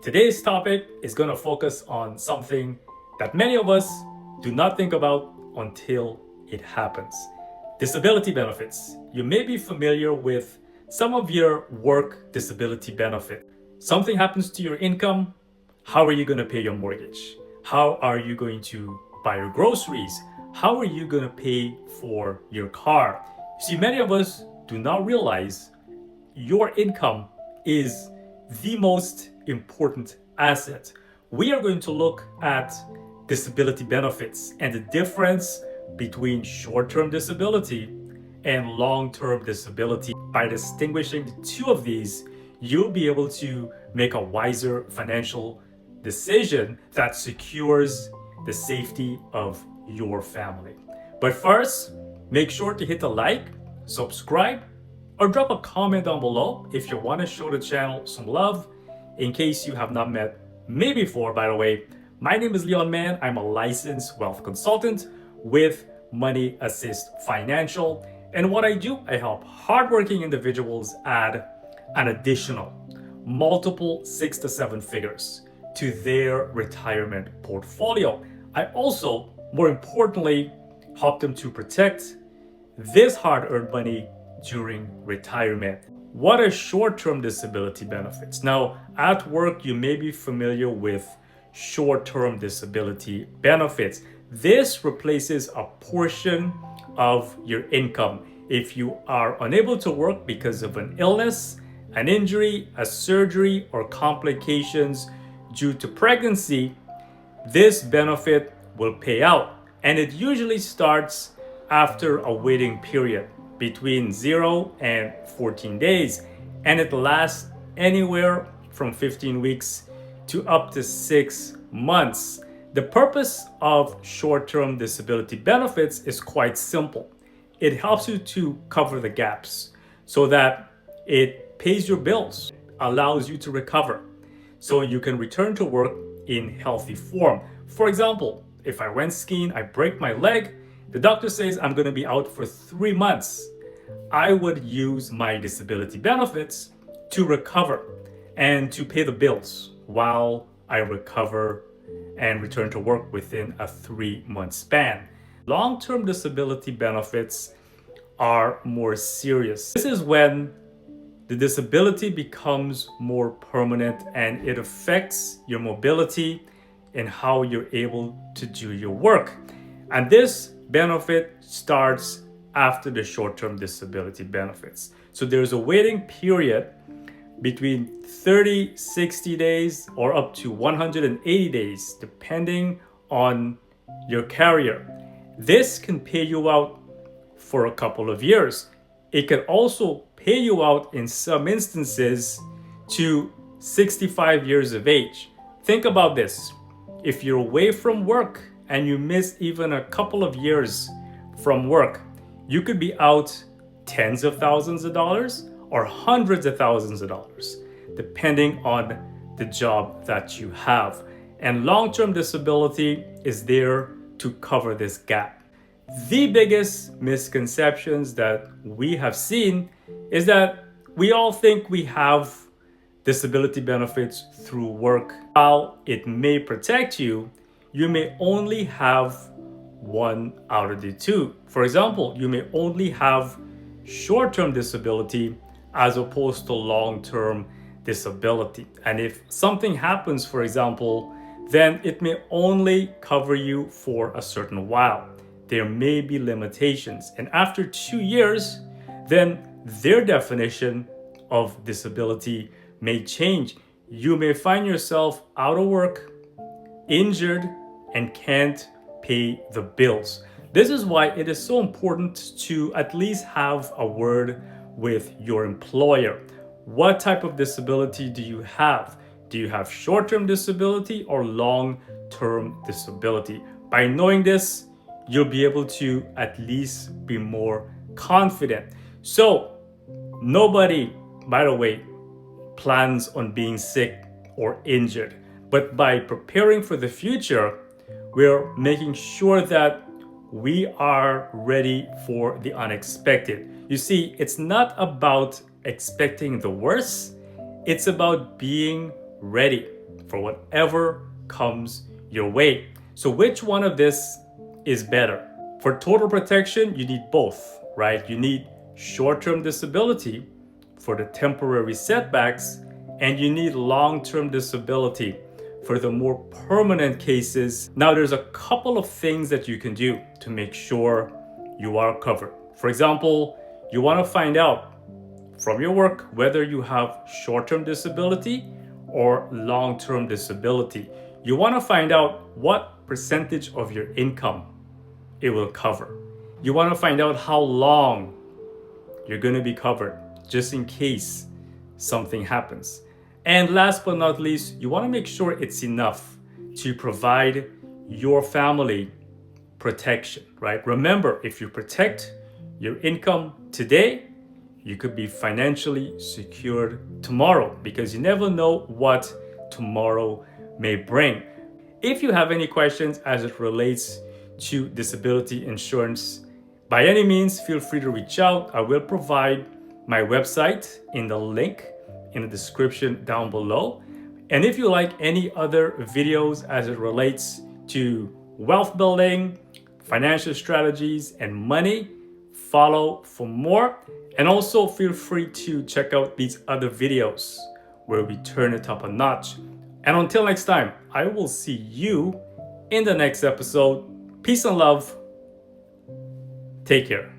Today's topic is going to focus on something that many of us do not think about until it happens. Disability benefits. You may be familiar with some of your work disability benefit. Something happens to your income. How are you going to pay your mortgage? How are you going to buy your groceries? How are you going to pay for your car? See, many of us do not realize your income is the most important asset. We are going to look at disability benefits and the difference between short-term disability and long-term disability. By distinguishing the two of these, you'll be able to make a wiser financial decision that secures the safety of your family. But first, make sure to hit the like, subscribe, or drop a comment down below if you want to show the channel some love. In case you have not met me before, by the way, my name is Leon Mann. I'm a licensed wealth consultant with Money Assist Financial. And what I do, I help hardworking individuals add an additional multiple 6 to 7 figures to their retirement portfolio. I also, more importantly, help them to protect this hard-earned money during retirement. What are short-term disability benefits? Now, at work, you may be familiar with short-term disability benefits. This replaces a portion of your income. If you are unable to work because of an illness, an injury, a surgery, or complications due to pregnancy, this benefit will pay out. And it usually starts after a waiting period between 0 and 14 days, and it lasts anywhere from 15 weeks to up to 6 months. The purpose of short-term disability benefits is quite simple. It helps you to cover the gaps so that it pays your bills, allows you to recover, so you can return to work in healthy form. For example, if I went skiing, I break my leg, the doctor says I'm going to be out for 3 months. I would use my disability benefits to recover and to pay the bills while I recover and return to work within a 3-month span. Long-term disability benefits are more serious. This is when the disability becomes more permanent and it affects your mobility and how you're able to do your work. And this benefit starts after the short-term disability benefits. So there's a waiting period between 30, 60 days or up to 180 days, depending on your carrier. This can pay you out for a couple of years. It can also pay you out in some instances to 65 years of age. Think about this. If you're away from work and you miss even a couple of years from work, you could be out tens of thousands of dollars or hundreds of thousands of dollars, depending on the job that you have. And long-term disability is there to cover this gap. The biggest misconceptions that we have seen is that we all think we have disability benefits through work. While it may protect you, you may only have one out of the two. For example, you may only have short-term disability as opposed to long-term disability. And if something happens, for example, then it may only cover you for a certain while. There may be limitations. And after 2 years, then their definition of disability may change. You may find yourself out of work, injured, and can't pay the bills. This is why it is so important to at least have a word with your employer. What type of disability do you have? Do you have short-term disability or long-term disability? By knowing this, you'll be able to at least be more confident. So nobody, by the way, plans on being sick or injured. But by preparing for the future, we're making sure that we are ready for the unexpected. You see, it's not about expecting the worst. It's about being ready. for whatever comes your way. So which one of this is better? For total protection, you need both, right? You need short-term disability for the temporary setbacks, and you need long-term disability for the more permanent cases. Now, there's a couple of things that you can do to make sure you are covered. For example, you want to find out from your work whether you have short-term disability or long-term disability. You want to find out what percentage of your income it will cover. You want to find out how long you're going to be covered, just in case something happens. And last but not least, you want to make sure it's enough to provide your family protection, right? Remember, if you protect your income today, you could be financially secured tomorrow, because you never know what tomorrow may bring. If you have any questions as it relates to disability insurance, by any means, feel free to reach out. I will provide my website in the link in the description down below. And if you like any other videos as it relates to wealth building, financial strategies, and money, follow for more. And also feel free to check out these other videos where we turn it up a notch. And until next time, I will see you in the next episode. Peace and love. Take care.